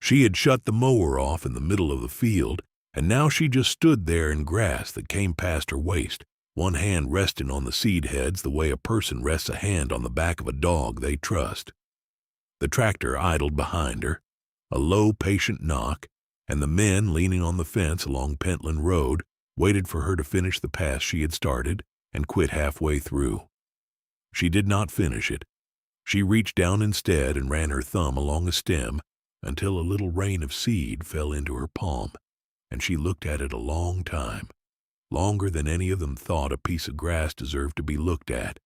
She had shut the mower off in the middle of the field, and now she just stood there in grass that came past her waist, one hand resting on the seed heads the way a person rests a hand on the back of a dog they trust. The tractor idled behind her, a low, patient knock, and the men leaning on the fence along Pentland Road waited for her to finish the pass she had started and quit halfway through. She did not finish it. She reached down instead and ran her thumb along a stem until a little rain of seed fell into her palm, and she looked at it a long time, longer than any of them thought a piece of grass deserved to be looked at.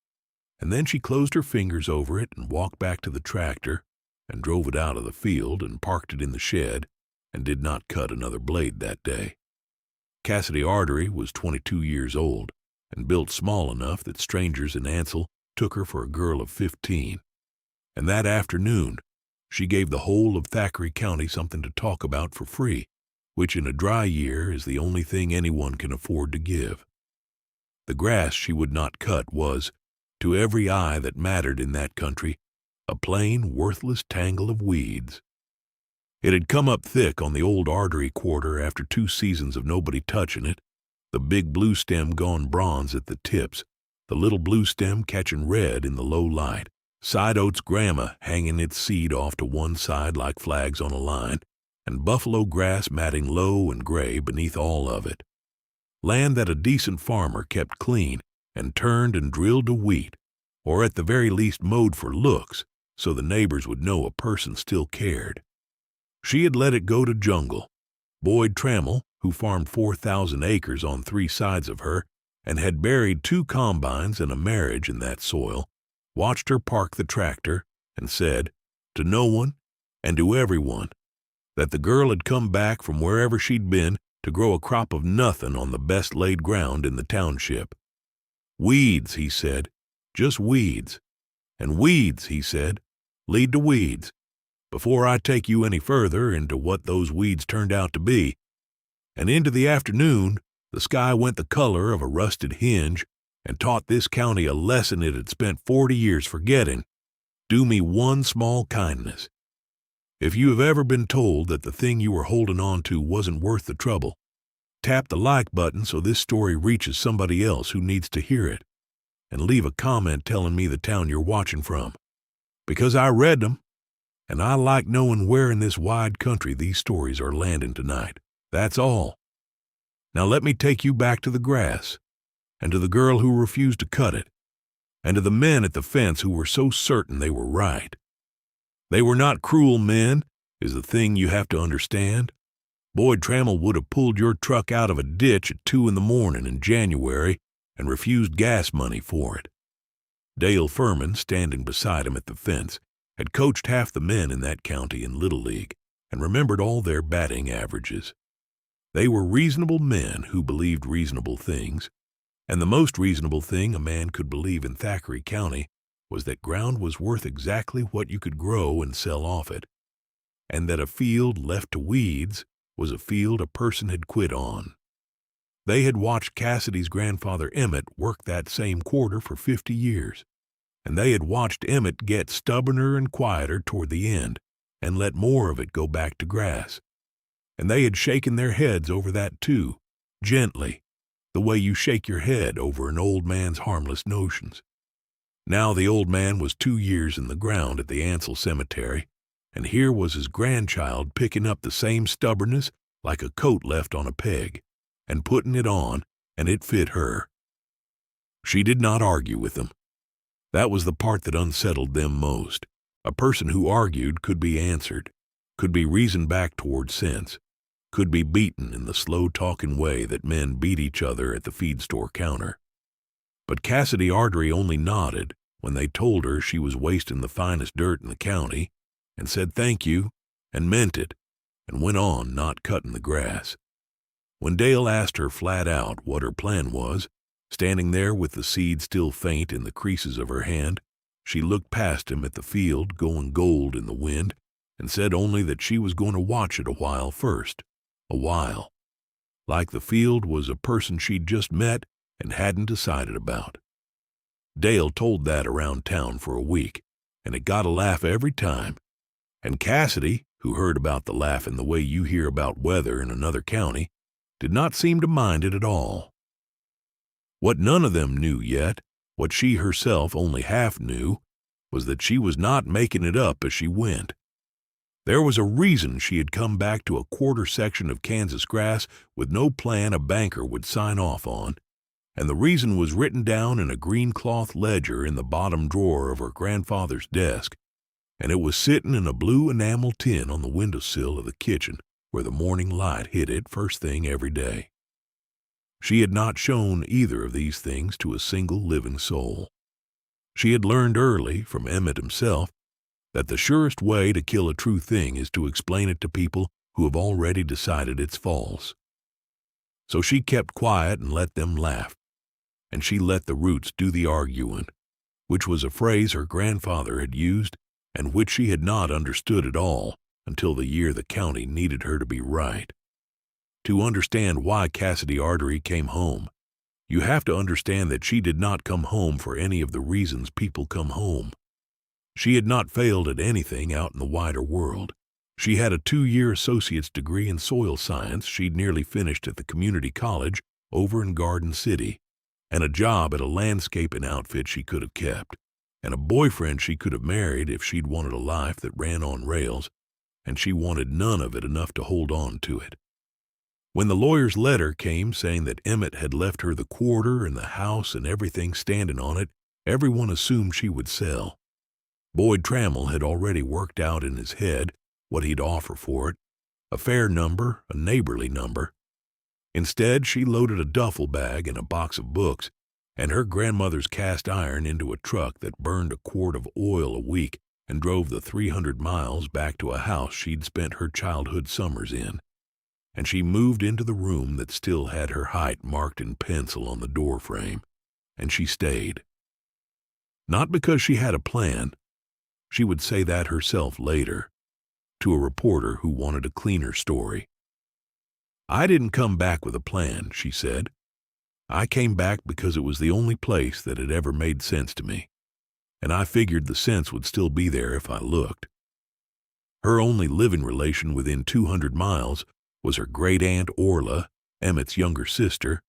And then she closed her fingers over it and walked back to the tractor and drove it out of the field and parked it in the shed and did not cut another blade that day. Cassidy Artery was 22 years old and built small enough that strangers in Ansel took her for a girl of 15. And that afternoon, she gave the whole of Thackeray County something to talk about for free, which in a dry year is the only thing anyone can afford to give. The grass she would not cut was, to every eye that mattered in that country, a plain, worthless tangle of weeds. It had come up thick on the old Artery quarter after 2 seasons of nobody touching it, the big blue stem gone bronze at the tips, the little blue stem catching red in the low light, side oats grama hanging its seed off to one side like flags on a line, and buffalo grass matting low and gray beneath all of it. Land that a decent farmer kept clean and turned and drilled to wheat, or at the very least mowed for looks, so the neighbors would know a person still cared. She had let it go to jungle. Boyd Trammell, who farmed 4,000 acres on 3 sides of her and had buried 2 combines and a marriage in that soil, watched her park the tractor and said, to no one and to everyone, that the girl had come back from wherever she'd been to grow a crop of nothing on the best laid ground in the township. Weeds, he said, just weeds. And weeds, he said, lead to weeds. Before I take you any further into what those weeds turned out to be. And into the afternoon, the sky went the color of a rusted hinge and taught this county a lesson it had spent 40 years forgetting. Do me one small kindness. If you have ever been told that the thing you were holding on to wasn't worth the trouble, tap the like button so this story reaches somebody else who needs to hear it, and leave a comment telling me the town you're watching from. Because I read them, and I like knowing where in this wide country these stories are landing tonight. That's all. Now let me take you back to the grass, and to the girl who refused to cut it, and to the men at the fence who were so certain they were right. They were not cruel men, is the thing you have to understand. Boyd Trammell would have pulled your truck out of a ditch at 2 a.m. in January and refused gas money for it. Dale Furman, standing beside him at the fence, had coached half the men in that county in Little League and remembered all their batting averages. They were reasonable men who believed reasonable things, and the most reasonable thing a man could believe in Thackeray County was that ground was worth exactly what you could grow and sell off it, and that a field left to weeds was a field a person had quit on. They had watched Cassidy's grandfather Emmett work that same quarter for 50 years, and they had watched Emmett get stubborner and quieter toward the end and let more of it go back to grass. And they had shaken their heads over that too, gently, the way you shake your head over an old man's harmless notions. Now the old man was 2 years in the ground at the Ansel Cemetery, and here was his grandchild picking up the same stubbornness like a coat left on a peg, and putting it on, and it fit her. She did not argue with them. That was the part that unsettled them most. A person who argued could be answered, could be reasoned back toward sense, could be beaten in the slow-talking way that men beat each other at the feed store counter. But Cassidy Artery only nodded when they told her she was wasting the finest dirt in the county, and said thank you, and meant it, and went on not cutting the grass. When Dale asked her flat out what her plan was, standing there with the seed still faint in the creases of her hand, she looked past him at the field going gold in the wind, and said only that she was going to watch it a while first. A while. Like the field was a person she'd just met and hadn't decided about. Dale told that around town for a week, and it got a laugh every time. And Cassidy, who heard about the laughing the way you hear about weather in another county, did not seem to mind it at all. What none of them knew yet, what she herself only half knew, was that she was not making it up as she went. There was a reason she had come back to a quarter section of Kansas grass with no plan a banker would sign off on, and the reason was written down in a green cloth ledger in the bottom drawer of her grandfather's desk, and it was sitting in a blue enamel tin on the windowsill of the kitchen where the morning light hit it first thing every day. She had not shown either of these things to a single living soul. She had learned early from Emmett himself that the surest way to kill a true thing is to explain it to people who have already decided it's false. So she kept quiet and let them laugh, and she let the roots do the arguing, which was a phrase her grandfather had used and which she had not understood at all until the year the county needed her to be right. To understand why Cassidy Artery came home, you have to understand that she did not come home for any of the reasons people come home. She had not failed at anything out in the wider world. She had a 2-year associate's degree in soil science she'd nearly finished at the community college over in Garden City, and a job at a landscaping outfit she could have kept, and a boyfriend she could have married if she'd wanted a life that ran on rails, and she wanted none of it enough to hold on to it. When the lawyer's letter came saying that Emmett had left her the quarter and the house and everything standing on it, everyone assumed she would sell. Boyd Trammell had already worked out in his head what he'd offer for it, a fair number, a neighborly number. Instead, she loaded a duffel bag and a box of books and her grandmother's cast iron into a truck that burned a quart of oil a week and drove the 300 miles back to a house she'd spent her childhood summers in. And she moved into the room that still had her height marked in pencil on the door frame, and she stayed. Not because she had a plan. She would say that herself later, to a reporter who wanted a cleaner story. "I didn't come back with a plan," she said. "I came back because it was the only place that had ever made sense to me, and I figured the sense would still be there if I looked." Her only living relation within 200 miles was her great-aunt Orla, Emmett's younger sister,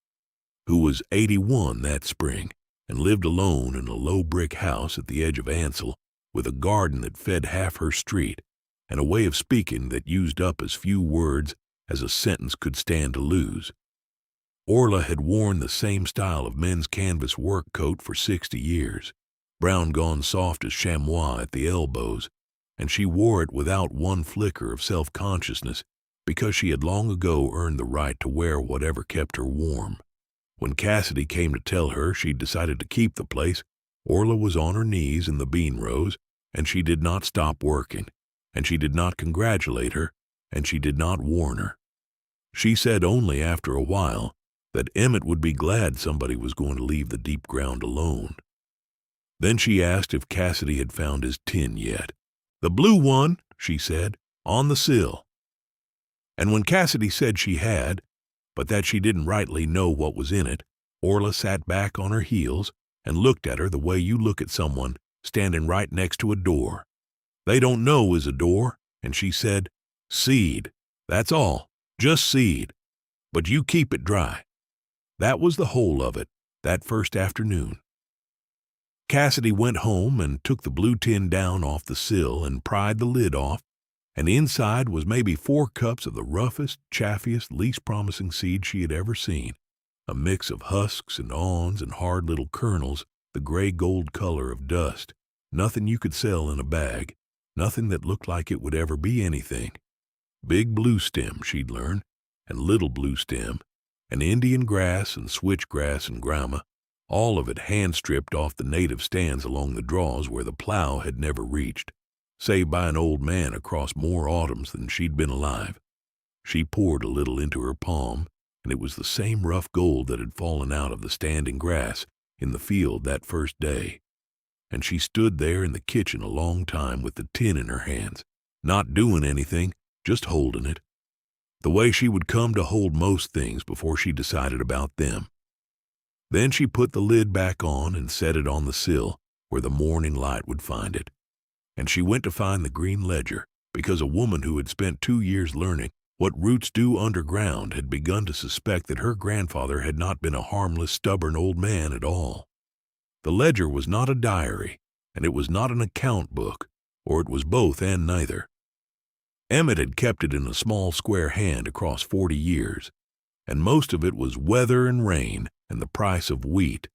who was 81 that spring and lived alone in a low brick house at the edge of Ansel with a garden that fed half her street and a way of speaking that used up as few words as a sentence could stand to lose. Orla had worn the same style of men's canvas work coat for 60 years, brown gone soft as chamois at the elbows, and she wore it without one flicker of self-consciousness because she had long ago earned the right to wear whatever kept her warm. When Cassidy came to tell her she'd decided to keep the place, Orla was on her knees in the bean rows, and she did not stop working, and she did not congratulate her, and she did not warn her. She said only after a while that Emmett would be glad somebody was going to leave the deep ground alone. Then she asked if Cassidy had found his tin yet. "The blue one," she said, "on the sill." And when Cassidy said she had, but that she didn't rightly know what was in it, Orla sat back on her heels and looked at her the way you look at someone standing right next to a door. "They don't know is a door," and she said, "Seed. That's all. Just seed. But you keep it dry." That was the whole of it, that first afternoon. Cassidy went home and took the blue tin down off the sill and pried the lid off, and inside was maybe 4 cups of the roughest, chaffiest, least promising seed she had ever seen, a mix of husks and awns and hard little kernels, the gray-gold color of dust, nothing you could sell in a bag, nothing that looked like it would ever be anything. Big blue stem, she'd learned, and little blue stem, and Indian grass and switchgrass and grama, all of it hand-stripped off the native stands along the draws where the plow had never reached, save by an old man across more autumns than she'd been alive. She poured a little into her palm, and it was the same rough gold that had fallen out of the standing grass in the field that first day. And she stood there in the kitchen a long time with the tin in her hands, not doing anything, just holding it, the way she would come to hold most things before she decided about them. Then she put the lid back on and set it on the sill where the morning light would find it, and she went to find the green ledger because a woman who had spent 2 years learning what roots do underground had begun to suspect that her grandfather had not been a harmless, stubborn old man at all. The ledger was not a diary, and it was not an account book, or it was both and neither. Emmett had kept it in a small square hand across 40 years, and most of it was weather and rain and the price of wheat,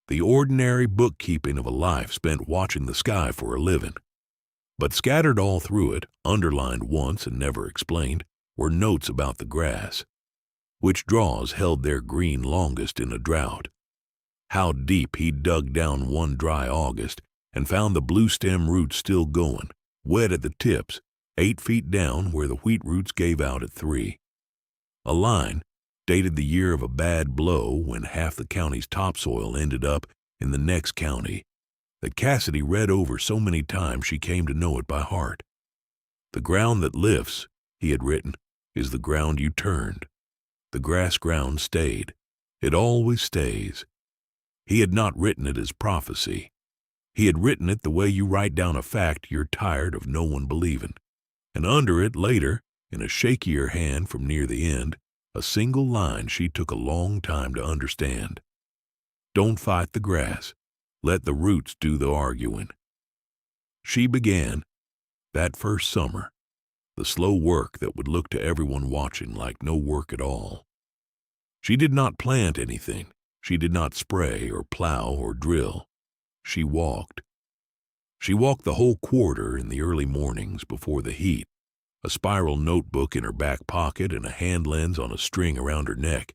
the ordinary bookkeeping of a life spent watching the sky for a living. But scattered all through it, underlined once and never explained, were notes about the grass. Which draws held their green longest in a drought. How deep he'd dug down one dry August and found the blue stem roots still going, wet at the tips, 8 feet down where the wheat roots gave out at 3. A line, dated the year of a bad blow when half the county's topsoil ended up in the next county, that Cassidy read over so many times she came to know it by heart. The ground that lifts, he had written, is the ground you turned. The grass ground stayed. It always stays. He had not written it as prophecy. He had written it the way you write down a fact you're tired of no one believing. And under it, later, in a shakier hand from near the end, a single line she took a long time to understand. Don't fight the grass. Let the roots do the arguing. She began, that first summer, the slow work that would look to everyone watching like no work at all. She did not plant anything. She did not spray or plow or drill. She walked. She walked the whole quarter in the early mornings before the heat, a spiral notebook in her back pocket and a hand lens on a string around her neck,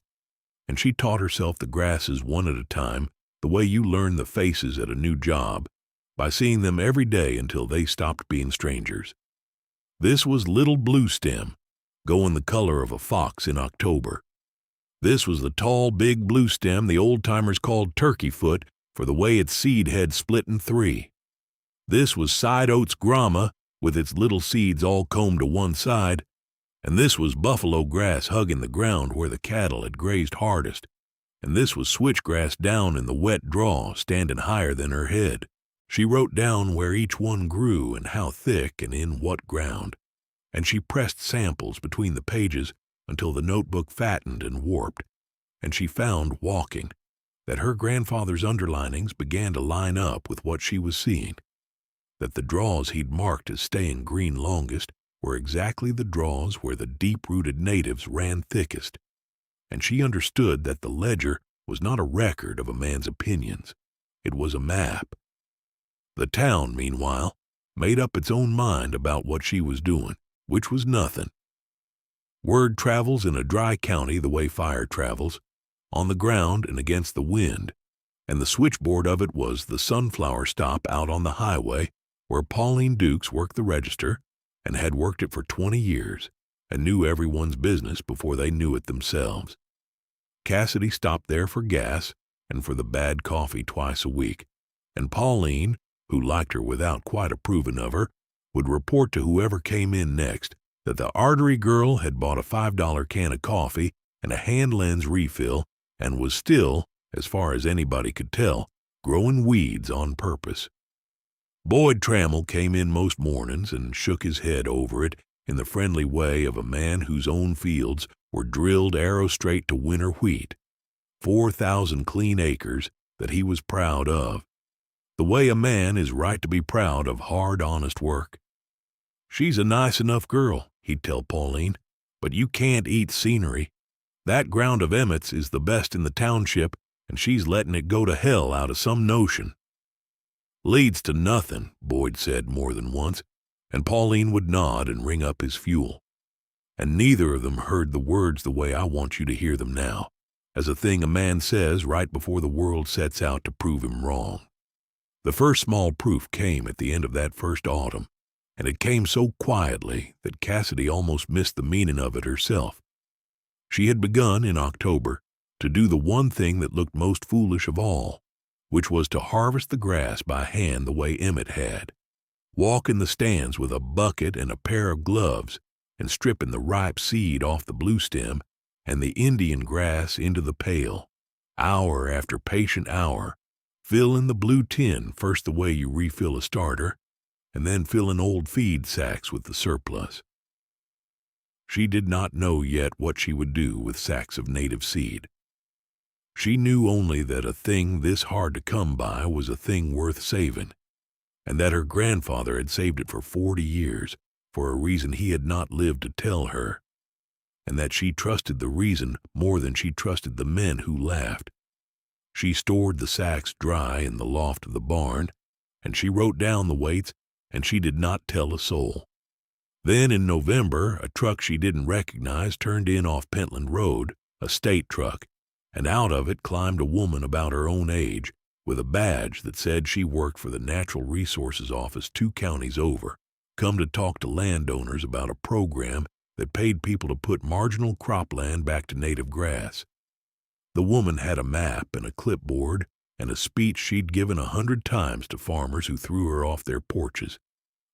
and she taught herself the grasses one at a time, the way you learn the faces at a new job, by seeing them every day until they stopped being strangers. This was Little Blue Stem, going the color of a fox in October. This was the tall, big blue stem the old-timers called turkey foot for the way its seed head split in 3. This was side oats grama with its little seeds all combed to one side, and this was buffalo grass hugging the ground where the cattle had grazed hardest, and this was switchgrass down in the wet draw standing higher than her head. She wrote down where each one grew and how thick and in what ground, and she pressed samples between the pages until the notebook fattened and warped, and she found, walking, that her grandfather's underlinings began to line up with what she was seeing, that the draws he'd marked as staying green longest were exactly the draws where the deep-rooted natives ran thickest, and she understood that the ledger was not a record of a man's opinions. It was a map. The town, meanwhile, made up its own mind about what she was doing, which was nothing. Word travels in a dry county the way fire travels, on the ground and against the wind, and the switchboard of it was the Sunflower stop out on the highway where Pauline Dukes worked the register and had worked it for 20 years and knew everyone's business before they knew it themselves. Cassidy stopped there for gas and for the bad coffee twice a week, and Pauline, who liked her without quite approving of her, would report to whoever came in next that the artery girl had bought a $5 can of coffee and a hand lens refill and was still, as far as anybody could tell, growing weeds on purpose. Boyd Trammell came in most mornings and shook his head over it in the friendly way of a man whose own fields were drilled arrow straight to winter wheat, 4,000 clean acres that he was proud of, the way a man is right to be proud of hard, honest work. "She's a nice enough girl," he'd tell Pauline, "but you can't eat scenery. That ground of Emmett's is the best in the township, and she's letting it go to hell out of some notion." "Leads to nothing," Boyd said more than once, and Pauline would nod and ring up his fuel. And neither of them heard the words the way I want you to hear them now, as a thing a man says right before the world sets out to prove him wrong. The first small proof came at the end of that first autumn, and it came so quietly that Cassidy almost missed the meaning of it herself. She had begun, in October, to do the one thing that looked most foolish of all, which was to harvest the grass by hand the way Emmett had, walk in the stands with a bucket and a pair of gloves, and stripping the ripe seed off the blue stem and the Indian grass into the pail, hour after patient hour, filling the blue tin first the way you refill a starter, and then filling old feed sacks with the surplus. She did not know yet what she would do with sacks of native seed. She knew only that a thing this hard to come by was a thing worth saving, and that her grandfather had saved it for 40 years for a reason he had not lived to tell her, and that she trusted the reason more than she trusted the men who laughed. She stored the sacks dry in the loft of the barn, and she wrote down the weights, and she did not tell a soul. Then in November, a truck she didn't recognize turned in off Pentland Road, a state truck, and out of it climbed a woman about her own age with a badge that said she worked for the Natural Resources Office 2 counties over, come to talk to landowners about a program that paid people to put marginal cropland back to native grass. The woman had a map and a clipboard and a speech she'd given 100 times to farmers who threw her off their porches,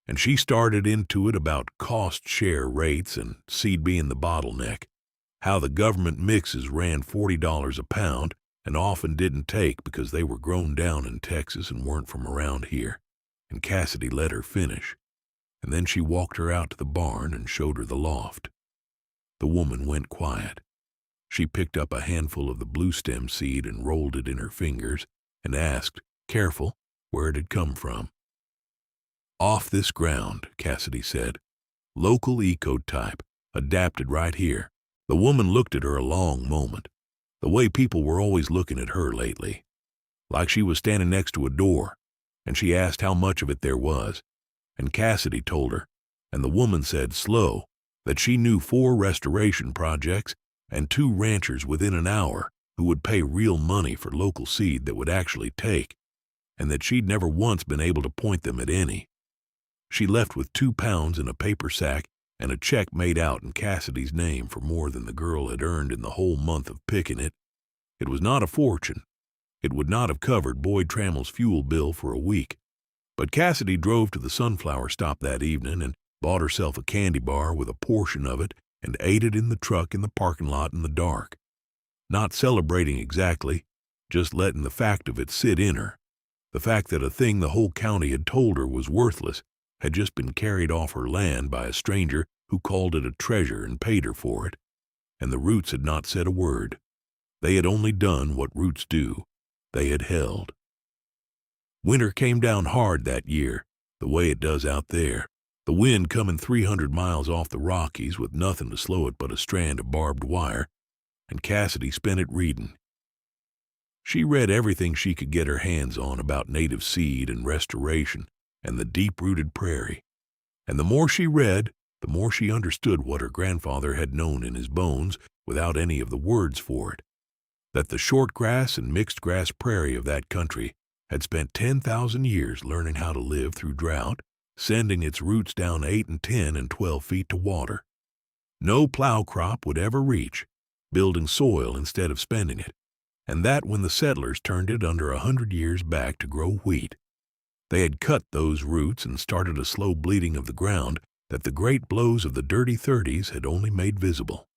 and she started into it about cost share rates and seed being the bottleneck, how the government mixes ran $40 a pound and often didn't take because they were grown down in Texas and weren't from around here, and Cassidy let her finish, and then she walked her out to the barn and showed her the loft. The woman went quiet. She picked up a handful of the blue stem seed and rolled it in her fingers and asked, careful, where it had come from. Off this ground, Cassidy said. Local ecotype, adapted right here. The woman looked at her a long moment, the way people were always looking at her lately, like she was standing next to a door, and she asked how much of it there was, and Cassidy told her, and the woman said slow that she knew 4 restoration projects and 2 ranchers within an hour who would pay real money for local seed that would actually take, and that she'd never once been able to point them at any. She left with 2 pounds in a paper sack and a check made out in Cassidy's name for more than the girl had earned in the whole month of picking it. It was not a fortune. It would not have covered Boyd Trammell's fuel bill for a week. But Cassidy drove to the sunflower stop that evening and bought herself a candy bar with a portion of it and ate it in the truck in the parking lot in the dark. Not celebrating exactly, just letting the fact of it sit in her. The fact that a thing the whole county had told her was worthless had just been carried off her land by a stranger who called it a treasure and paid her for it, and the roots had not said a word. They had only done what roots do. They had held. Winter came down hard that year, the way it does out there, the wind coming 300 miles off the Rockies with nothing to slow it but a strand of barbed wire, and Cassidy spent it reading. She read everything she could get her hands on about native seed and restoration and the deep-rooted prairie, and the more she read, the more she understood what her grandfather had known in his bones without any of the words for it, that the short-grass and mixed-grass prairie of that country had spent 10,000 years learning how to live through drought, sending its roots down 8 and 10 and 12 feet to water. No plow crop would ever reach, building soil instead of spending it, and that when the settlers turned it under 100 years back to grow wheat. They had cut those roots and started a slow bleeding of the ground that the great blows of the dirty 30s had only made visible.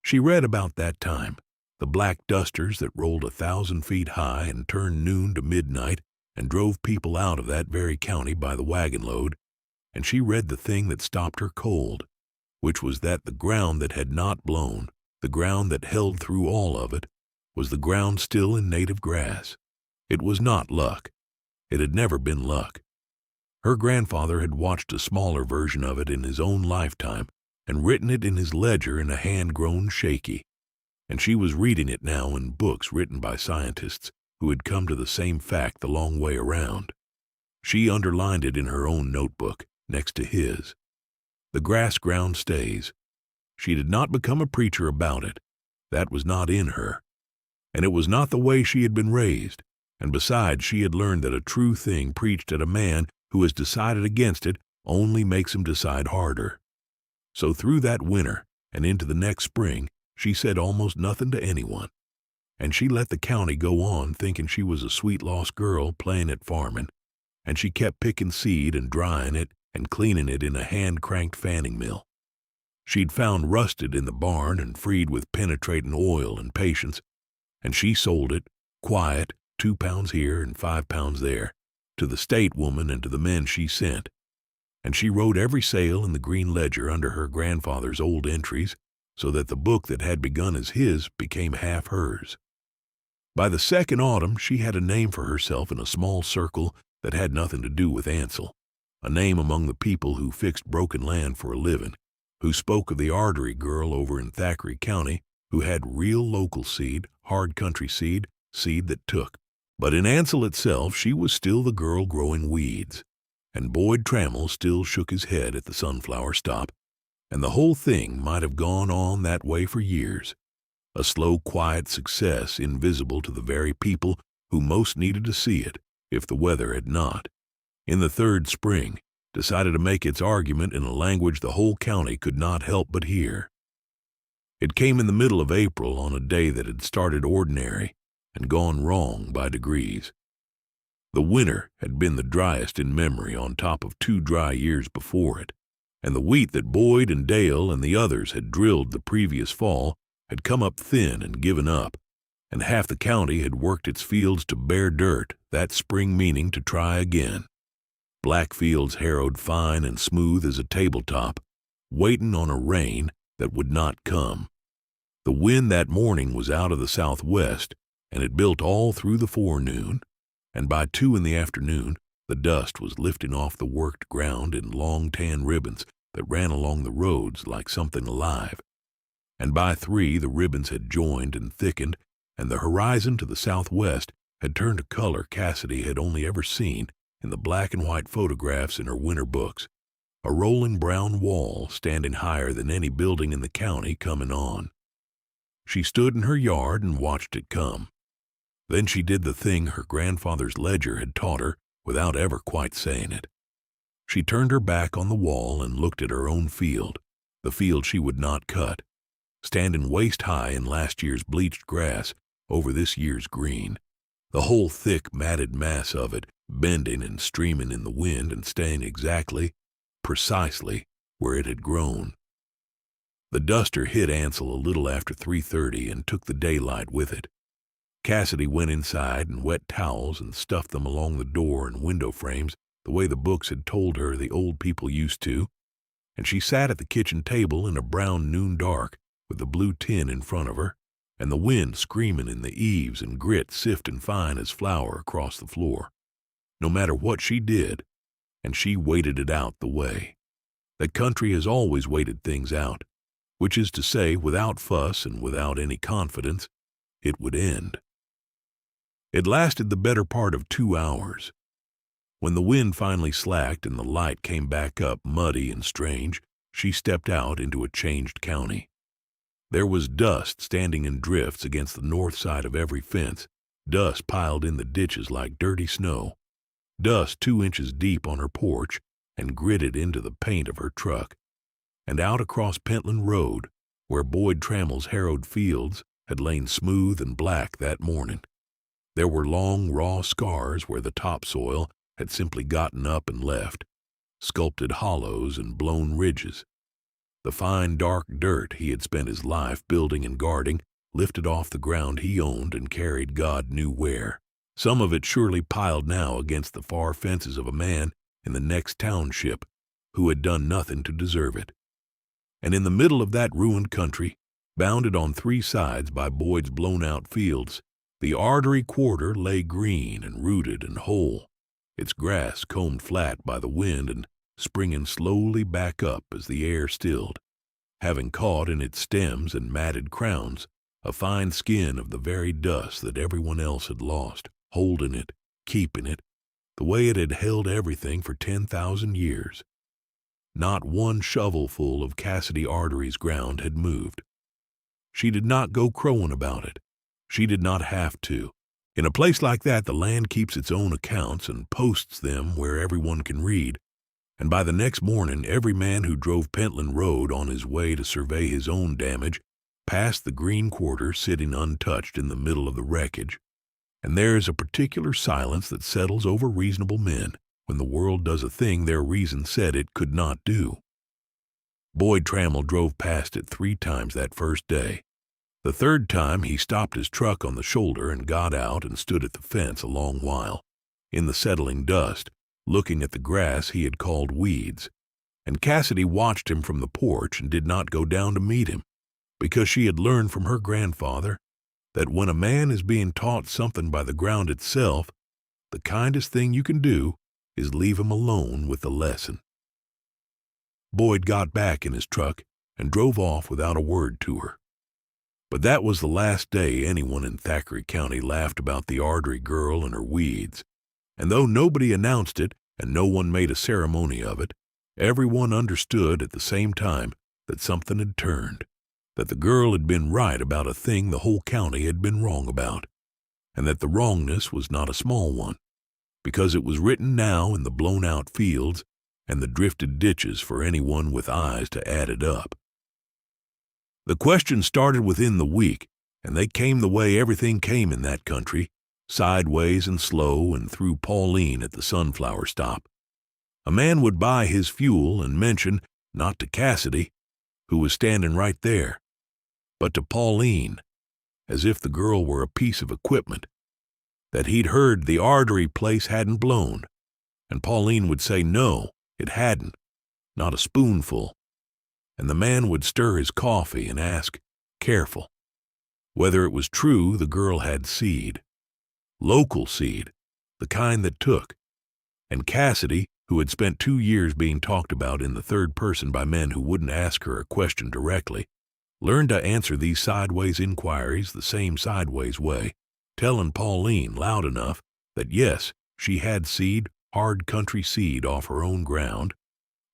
She read about that time, the black dusters that rolled 1,000 feet high and turned noon to midnight and drove people out of that very county by the wagon load, and she read the thing that stopped her cold, which was that the ground that had not blown, the ground that held through all of it, was the ground still in native grass. It was not luck. It had never been luck. Her grandfather had watched a smaller version of it in his own lifetime and written it in his ledger in a hand grown shaky, and she was reading it now in books written by scientists who had come to the same fact the long way around. She underlined it in her own notebook next to his. The grass ground stays. She did not become a preacher about it. That was not in her. And it was not the way she had been raised. And besides, she had learned that a true thing preached at a man who has decided against it only makes him decide harder. So through that winter and into the next spring, she said almost nothing to anyone. And she let the county go on thinking she was a sweet lost girl playing at farming, and she kept picking seed and drying it and cleaning it in a hand-cranked fanning mill. She'd found rusted in the barn and freed with penetrating oil and patience, and she sold it, quiet, 2 pounds here and 5 pounds there, to the state woman and to the men she sent, and she wrote every sale in the green ledger under her grandfather's old entries, so that the book that had begun as his became half hers. By the second autumn, she had a name for herself in a small circle that had nothing to do with Ansel, a name among the people who fixed broken land for a living, who spoke of the artery girl over in Thackeray County who had real local seed, hard country seed, seed that took. But in Ansel itself, she was still the girl growing weeds, and Boyd Trammell still shook his head at the sunflower stop, and the whole thing might have gone on that way for years, a slow, quiet success invisible to the very people who most needed to see it, if the weather had not, in the third spring, decided to make its argument in a language the whole county could not help but hear. It came in the middle of April on a day that had started ordinary and gone wrong by degrees. The winter had been the driest in memory on top of 2 dry years before it, and the wheat that Boyd and Dale and the others had drilled the previous fall had come up thin and given up, and half the county had worked its fields to bare dirt that spring, meaning to try again. Black fields harrowed fine and smooth as a tabletop, waiting on a rain that would not come. The wind that morning was out of the southwest, and it built all through the forenoon, and by 2 in the afternoon the dust was lifting off the worked ground in long tan ribbons that ran along the roads like something alive, and by 3 the ribbons had joined and thickened, and the horizon to the southwest had turned a color Cassidy had only ever seen in the black and white photographs in her winter books, a rolling brown wall standing higher than any building in the county coming on. She stood in her yard and watched it come. Then she did the thing her grandfather's ledger had taught her without ever quite saying it. She turned her back on the wall and looked at her own field, the field she would not cut, standing waist-high in last year's bleached grass over this year's green, the whole thick, matted mass of it bending and streaming in the wind and staying exactly, precisely, where it had grown. The duster hit Ansel a little after 3:30 and took the daylight with it. Cassidy went inside and wet towels and stuffed them along the door and window frames the way the books had told her the old people used to, and she sat at the kitchen table in a brown noon dark with the blue tin in front of her, and the wind screaming in the eaves and grit sifting fine as flour across the floor. No matter what she did, and she waited it out the way. The country has always waited things out, which is to say, without fuss and without any confidence, it would end. It lasted the better part of 2 hours. When the wind finally slacked and the light came back up muddy and strange, she stepped out into a changed county. There was dust standing in drifts against the north side of every fence, dust piled in the ditches like dirty snow, dust 2 inches deep on her porch and gritted into the paint of her truck, and out across Pentland Road, where Boyd Trammell's harrowed fields had lain smooth and black that morning. There were long, raw scars where the topsoil had simply gotten up and left, sculpted hollows and blown ridges. The fine, dark dirt he had spent his life building and guarding lifted off the ground he owned and carried God knew where, some of it surely piled now against the far fences of a man in the next township who had done nothing to deserve it. And in the middle of that ruined country, bounded on 3 sides by Boyd's blown-out fields, the artery quarter lay green and rooted and whole, its grass combed flat by the wind and springing slowly back up as the air stilled, having caught in its stems and matted crowns a fine skin of the very dust that everyone else had lost, holding it, keeping it, the way it had held everything for 10,000 years. Not one shovelful of Cassidy Artery's ground had moved. She did not go crowing about it. She did not have to. In a place like that, the land keeps its own accounts and posts them where everyone can read, and by the next morning every man who drove Pentland Road on his way to survey his own damage passed the green quarter sitting untouched in the middle of the wreckage, and there is a particular silence that settles over reasonable men when the world does a thing their reason said it could not do. Boyd Trammell drove past it 3 times that first day. The 3rd time he stopped his truck on the shoulder and got out and stood at the fence a long while, in the settling dust, looking at the grass he had called weeds, and Cassidy watched him from the porch and did not go down to meet him, because she had learned from her grandfather that when a man is being taught something by the ground itself, the kindest thing you can do is leave him alone with the lesson. Boyd got back in his truck and drove off without a word to her. But that was the last day anyone in Thackeray County laughed about the Ardrey girl and her weeds, and though nobody announced it and no one made a ceremony of it, everyone understood at the same time that something had turned, that the girl had been right about a thing the whole county had been wrong about, and that the wrongness was not a small one, because it was written now in the blown-out fields and the drifted ditches for anyone with eyes to add it up. The questions started within the week, and they came the way everything came in that country, sideways and slow and through Pauline at the sunflower stop. A man would buy his fuel and mention, not to Cassidy, who was standing right there, but to Pauline, as if the girl were a piece of equipment, that he'd heard the Ardrey place hadn't blown, and Pauline would say no, it hadn't, not a spoonful, and the man would stir his coffee and ask, careful, whether it was true the girl had seed, local seed, the kind that took, and Cassidy, who had spent 2 years being talked about in the third person by men who wouldn't ask her a question directly, learned to answer these sideways inquiries the same sideways way, telling Pauline loud enough that yes, she had seed, hard country seed off her own ground,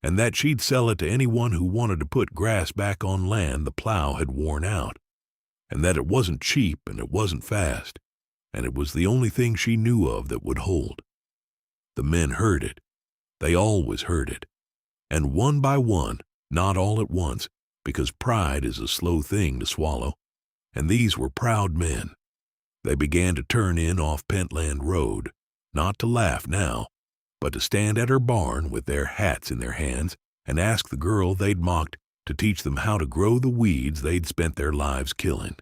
and that she'd sell it to anyone who wanted to put grass back on land the plow had worn out, and that it wasn't cheap and it wasn't fast, and it was the only thing she knew of that would hold. The men heard it. They always heard it. And one by one, not all at once, because pride is a slow thing to swallow, and these were proud men. They began to turn in off Pentland Road, not to laugh now, but to stand at her barn with their hats in their hands and ask the girl they'd mocked to teach them how to grow the weeds they'd spent their lives killing.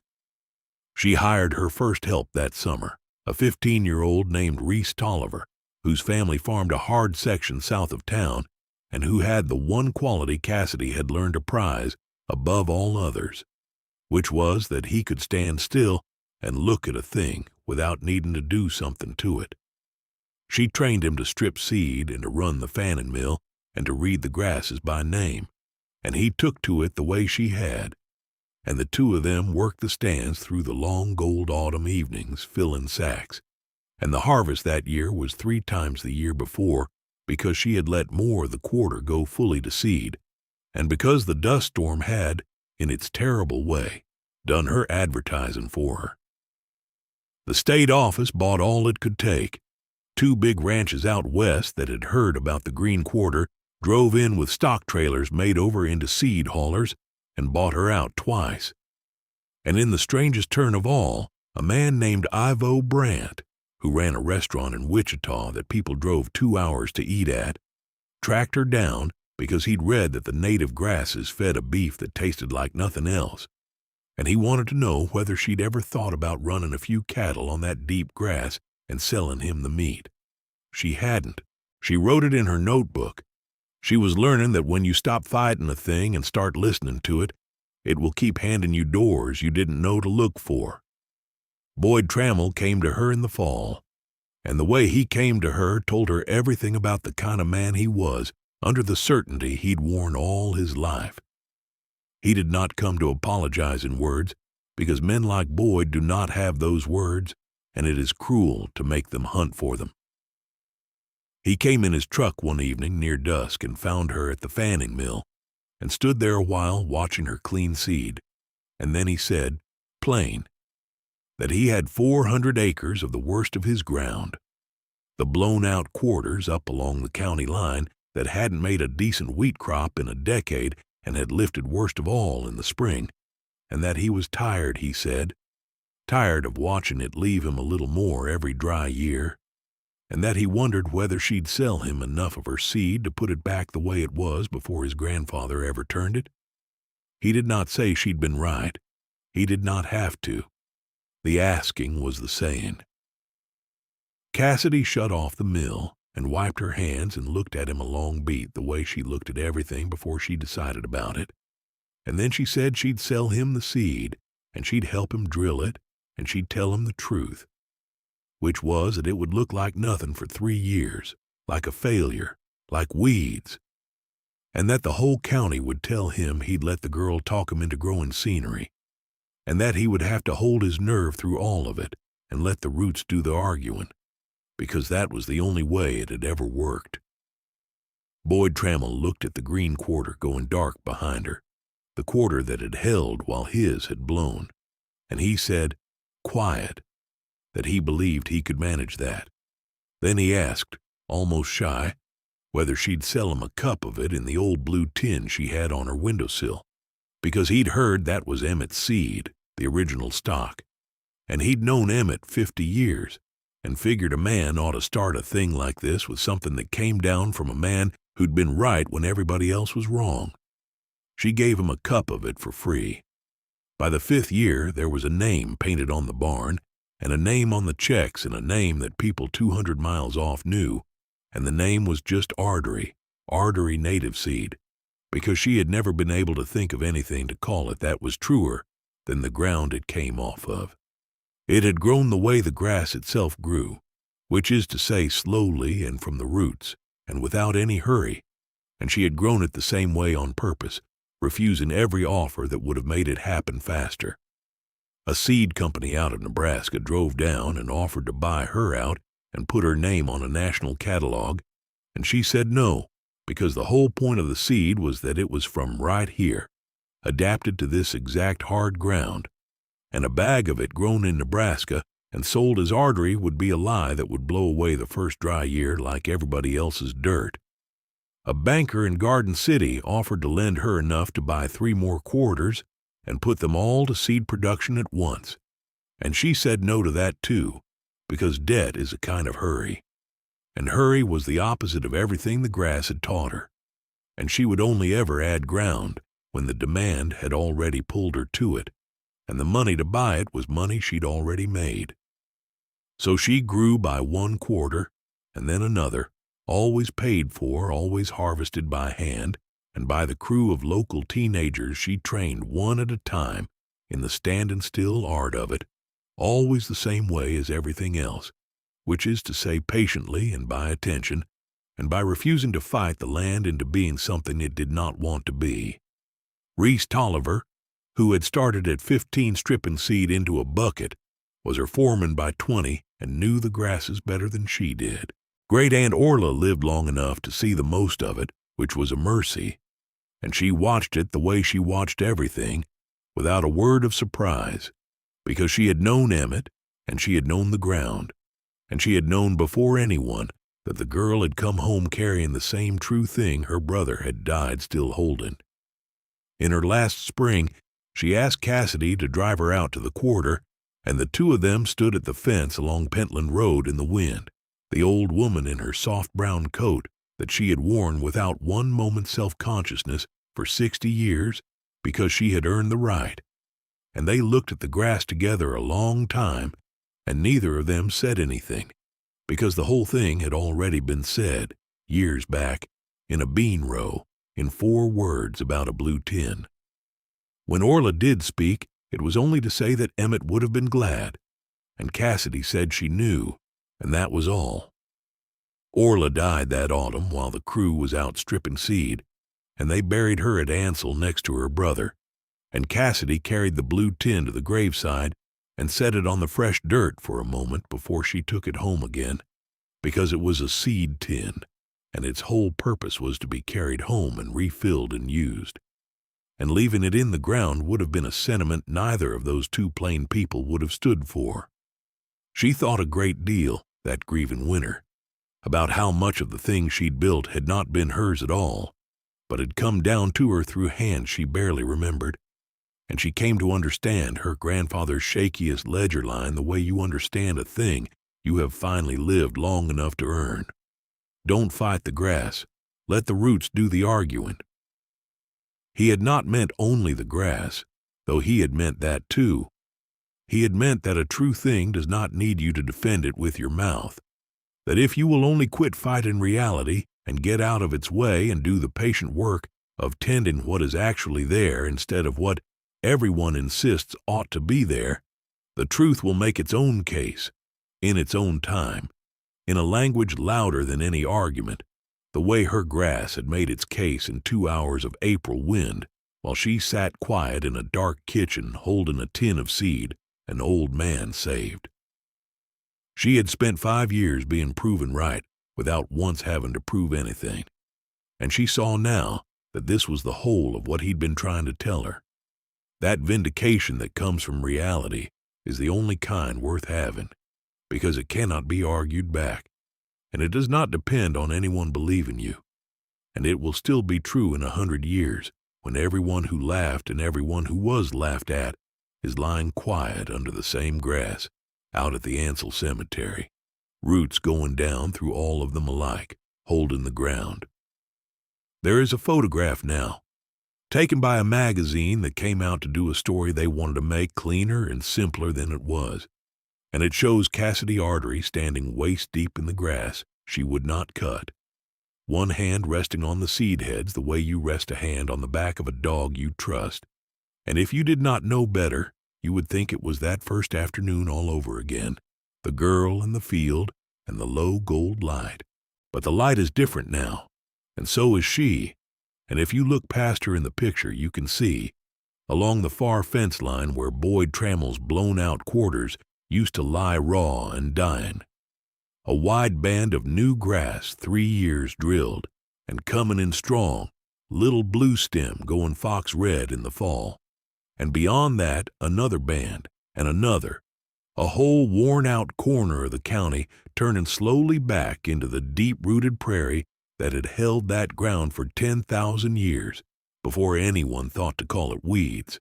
She hired her first help that summer, a 15-year-old named Reese Tolliver, whose family farmed a hard section south of town and who had the one quality Cassidy had learned to prize above all others, which was that he could stand still and look at a thing without needing to do something to it. She trained him to strip seed and to run the fanning mill and to read the grasses by name, and he took to it the way she had, and the two of them worked the stands through the long gold autumn evenings filling sacks, and the harvest that year was 3 times the year before because she had let more of the quarter go fully to seed, and because the dust storm had, in its terrible way, done her advertising for her. The state office bought all it could take. 2 big ranches out west that had heard about the Green Quarter drove in with stock trailers made over into seed haulers and bought her out twice. And in the strangest turn of all, a man named Ivo Brandt, who ran a restaurant in Wichita that people drove 2 hours to eat at, tracked her down because he'd read that the native grasses fed a beef that tasted like nothing else, and he wanted to know whether she'd ever thought about running a few cattle on that deep grass and selling him the meat. She hadn't. She wrote it in her notebook. She was learning that when you stop fighting a thing and start listening to it, it will keep handing you doors you didn't know to look for. Boyd Trammell came to her in the fall, and the way he came to her told her everything about the kind of man he was under the certainty he'd worn all his life. He did not come to apologize in words, because men like Boyd do not have those words, and it is cruel to make them hunt for them. He came in his truck one evening near dusk and found her at the fanning mill, and stood there a while watching her clean seed, and then he said, plain, that he had 400 acres of the worst of his ground, the blown-out quarters up along the county line that hadn't made a decent wheat crop in a decade and had lifted worst of all in the spring, and that he was tired, he said, tired of watching it leave him a little more every dry year, and that he wondered whether she'd sell him enough of her seed to put it back the way it was before his grandfather ever turned it. He did not say she'd been right. He did not have to. The asking was the saying. Cassidy shut off the mill and wiped her hands and looked at him a long beat, the way she looked at everything before she decided about it. And then she said she'd sell him the seed, and she'd help him drill it, and she'd tell him the truth, which was that it would look like nothing for 3 years, like a failure, like weeds, and that the whole county would tell him he'd let the girl talk him into growing scenery, and that he would have to hold his nerve through all of it and let the roots do the arguing, because that was the only way it had ever worked. Boyd Trammell looked at the green quarter going dark behind her, the quarter that had held while his had blown, and he said, quiet, that he believed he could manage that. Then he asked, almost shy, whether she'd sell him a cup of it in the old blue tin she had on her windowsill, because he'd heard that was Emmett's seed, the original stock, and he'd known Emmett 50 years, and figured a man ought to start a thing like this with something that came down from a man who'd been right when everybody else was wrong. She gave him a cup of it for free. By the 5th year, there was a name painted on the barn, and a name on the checks, and a name that people 200 miles off knew, and the name was just Artery native seed, because she had never been able to think of anything to call it that was truer than the ground it came off of. It had grown the way the grass itself grew, which is to say slowly and from the roots, and without any hurry, and she had grown it the same way on purpose, refusing every offer that would have made it happen faster. A seed company out of Nebraska drove down and offered to buy her out and put her name on a national catalog, and she said no, because the whole point of the seed was that it was from right here, adapted to this exact hard ground, and a bag of it grown in Nebraska and sold as Artery would be a lie that would blow away the first dry year like everybody else's dirt. A banker in Garden City offered to lend her enough to buy 3 more quarters and put them all to seed production at once, and she said no to that too, because debt is a kind of hurry, and hurry was the opposite of everything the grass had taught her, and she would only ever add ground when the demand had already pulled her to it, and the money to buy it was money she'd already made. So she grew by 1 quarter, and then another, always paid for, always harvested by hand, and by the crew of local teenagers she trained one at a time in the standing-still art of it, always the same way as everything else, which is to say patiently and by attention, and by refusing to fight the land into being something it did not want to be. Reese Tolliver, who had started at 15 stripping seed into a bucket, was her foreman by 20 and knew the grasses better than she did. Great Aunt Orla lived long enough to see the most of it, which was a mercy, and she watched it the way she watched everything, without a word of surprise, because she had known Emmett, and she had known the ground, and she had known before anyone that the girl had come home carrying the same true thing her brother had died still holding. In her last spring, she asked Cassidy to drive her out to the quarter, and the 2 of them stood at the fence along Pentland Road in the wind, the old woman in her soft brown coat that she had worn without one moment's self-consciousness for 60 years because she had earned the right, and they looked at the grass together a long time, and neither of them said anything, because the whole thing had already been said, years back, in a bean row, in 4 words about a blue tin. When Orla did speak, it was only to say that Emmett would have been glad, and Cassidy said she knew, and that was all. Orla died that autumn while the crew was out stripping seed, and they buried her at Ansel next to her brother, and Cassidy carried the blue tin to the graveside and set it on the fresh dirt for a moment before she took it home again, because it was a seed tin, and its whole purpose was to be carried home and refilled and used. And leaving it in the ground would have been a sentiment neither of those 2 plain people would have stood for. She thought a great deal, that grieving winter, about how much of the thing she'd built had not been hers at all, but had come down to her through hands she barely remembered, and she came to understand her grandfather's shakiest ledger line the way you understand a thing you have finally lived long enough to earn. Don't fight the grass. Let the roots do the arguing. He had not meant only the grass, though he had meant that too. He had meant that a true thing does not need you to defend it with your mouth, that if you will only quit fighting reality and get out of its way and do the patient work of tending what is actually there instead of what everyone insists ought to be there, the truth will make its own case, in its own time, in a language louder than any argument, the way her grass had made its case in 2 hours of April wind, while she sat quiet in a dark kitchen holding a tin of seed an old man saved. She had spent 5 years being proven right without once having to prove anything, and she saw now that this was the whole of what he'd been trying to tell her. That vindication that comes from reality is the only kind worth having, because it cannot be argued back, and it does not depend on anyone believing you, and it will still be true in 100 years when everyone who laughed and everyone who was laughed at is lying quiet under the same grass out at the Ansel Cemetery, roots going down through all of them alike, holding the ground. There is a photograph now, taken by a magazine that came out to do a story they wanted to make cleaner and simpler than it was, and it shows Cassidy Artery standing waist-deep in the grass she would not cut, one hand resting on the seed heads the way you rest a hand on the back of a dog you trust, and if you did not know better, you would think it was that first afternoon all over again, the girl and the field and the low gold light. But the light is different now, and so is she, and if you look past her in the picture you can see, along the far fence line where Boyd Trammell's blown-out quarters used to lie raw and dying, a wide band of new grass 3 years drilled, and coming in strong, little blue stem going fox red in the fall, and beyond that another band, and another, a whole worn-out corner of the county turning slowly back into the deep-rooted prairie that had held that ground for 10,000 years before anyone thought to call it weeds,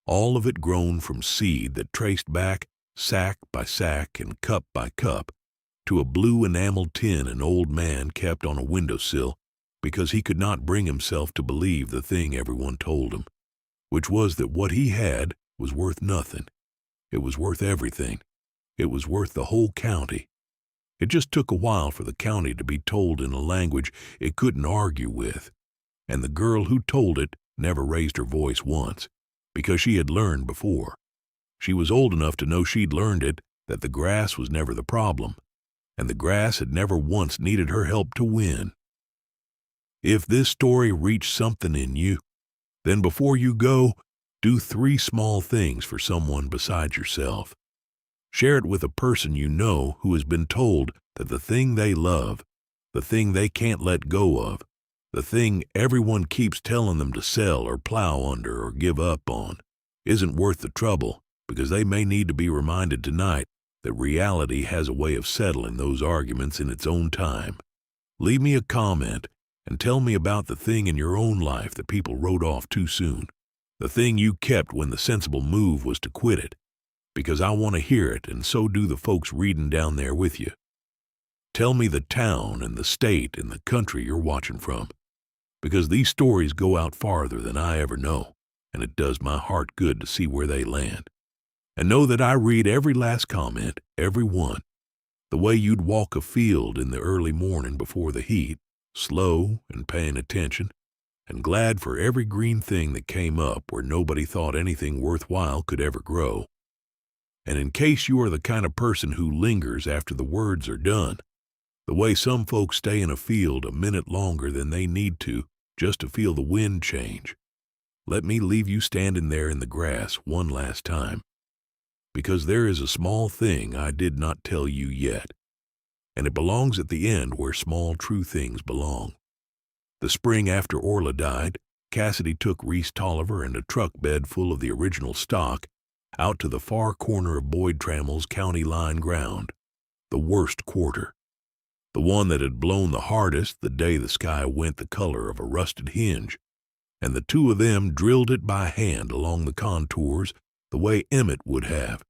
all of it grown from seed that traced back, sack by sack and cup by cup, to a blue enameled tin an old man kept on a windowsill because he could not bring himself to believe the thing everyone told him, which was that what he had was worth nothing. It was worth everything. It was worth the whole county. It just took a while for the county to be told in a language it couldn't argue with, and the girl who told it never raised her voice once, because she had learned before. She was old enough to know she'd learned it, that the grass was never the problem, and the grass had never once needed her help to win. If this story reached something in you, then before you go, do 3 small things for someone besides yourself. Share it with a person you know who has been told that the thing they love, the thing they can't let go of, the thing everyone keeps telling them to sell or plow under or give up on, isn't worth the trouble, because they may need to be reminded tonight that reality has a way of settling those arguments in its own time. Leave me a comment and tell me about the thing in your own life that people wrote off too soon, the thing you kept when the sensible move was to quit it, because I want to hear it, and so do the folks reading down there with you. Tell me the town and the state and the country you're watching from, because these stories go out farther than I ever know, and it does my heart good to see where they land. And know that I read every last comment, every one, the way you'd walk a field in the early morning before the heat, slow and paying attention, and glad for every green thing that came up where nobody thought anything worthwhile could ever grow. And in case you are the kind of person who lingers after the words are done, the way some folks stay in a field a minute longer than they need to just to feel the wind change, let me leave you standing there in the grass one last time, because there is a small thing I did not tell you yet, and it belongs at the end where small true things belong. The spring after Orla died, Cassidy took Reese Tolliver and a truck bed full of the original stock out to the far corner of Boyd Trammell's county line ground, the worst quarter, the one that had blown the hardest the day the sky went the color of a rusted hinge, and the two of them drilled it by hand along the contours the way Emmett would have,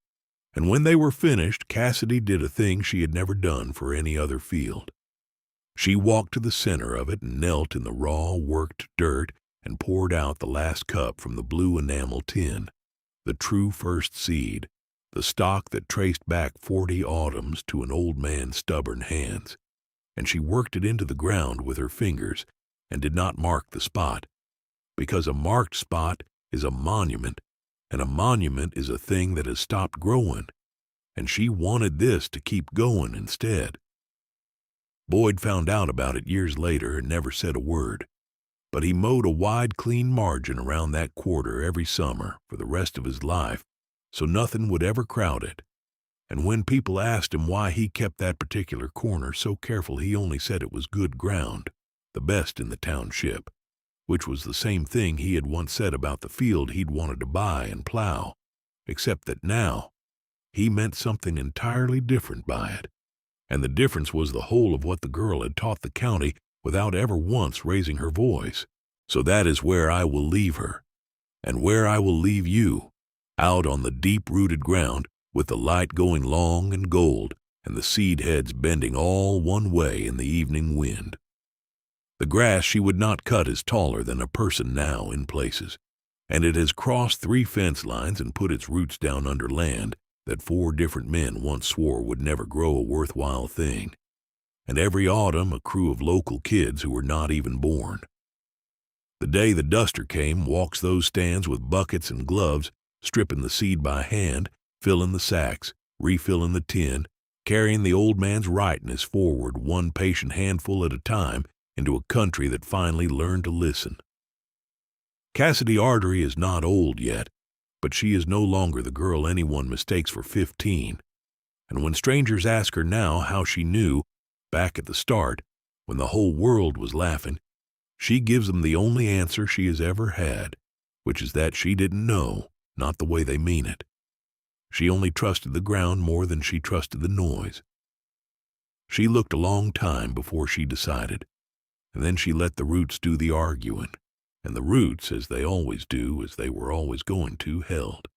and when they were finished, Cassidy did a thing she had never done for any other field. She walked to the center of it and knelt in the raw, worked dirt and poured out the last cup from the blue enamel tin, the true first seed, the stock that traced back 40 autumns to an old man's stubborn hands, and she worked it into the ground with her fingers and did not mark the spot, because a marked spot is a monument, and a monument is a thing that has stopped growing, and she wanted this to keep going instead. Boyd found out about it years later and never said a word, but he mowed a wide, clean margin around that quarter every summer for the rest of his life, so nothing would ever crowd it. And when people asked him why he kept that particular corner so careful, he only said it was good ground, the best in the township, which was the same thing he had once said about the field he'd wanted to buy and plow, except that now he meant something entirely different by it. And the difference was the whole of what the girl had taught the county without ever once raising her voice. So that is where I will leave her, and where I will leave you, out on the deep-rooted ground, with the light going long and gold, and the seed heads bending all one way in the evening wind. The grass she would not cut is taller than a person now in places, and it has crossed 3 fence lines and put its roots down under land that 4 different men once swore would never grow a worthwhile thing, and every autumn a crew of local kids who were not even born. The day the duster came walks those stands with buckets and gloves, stripping the seed by hand, filling the sacks, refilling the tin, carrying the old man's rightness forward one patient handful at a time into a country that finally learned to listen. Cassidy Artery is not old yet, but she is no longer the girl anyone mistakes for 15, and when strangers ask her now how she knew, back at the start, when the whole world was laughing, she gives them the only answer she has ever had, which is that she didn't know, not the way they mean it. She only trusted the ground more than she trusted the noise. She looked a long time before she decided, and then she let the roots do the arguing, and the roots, as they always do, as they were always going to, held.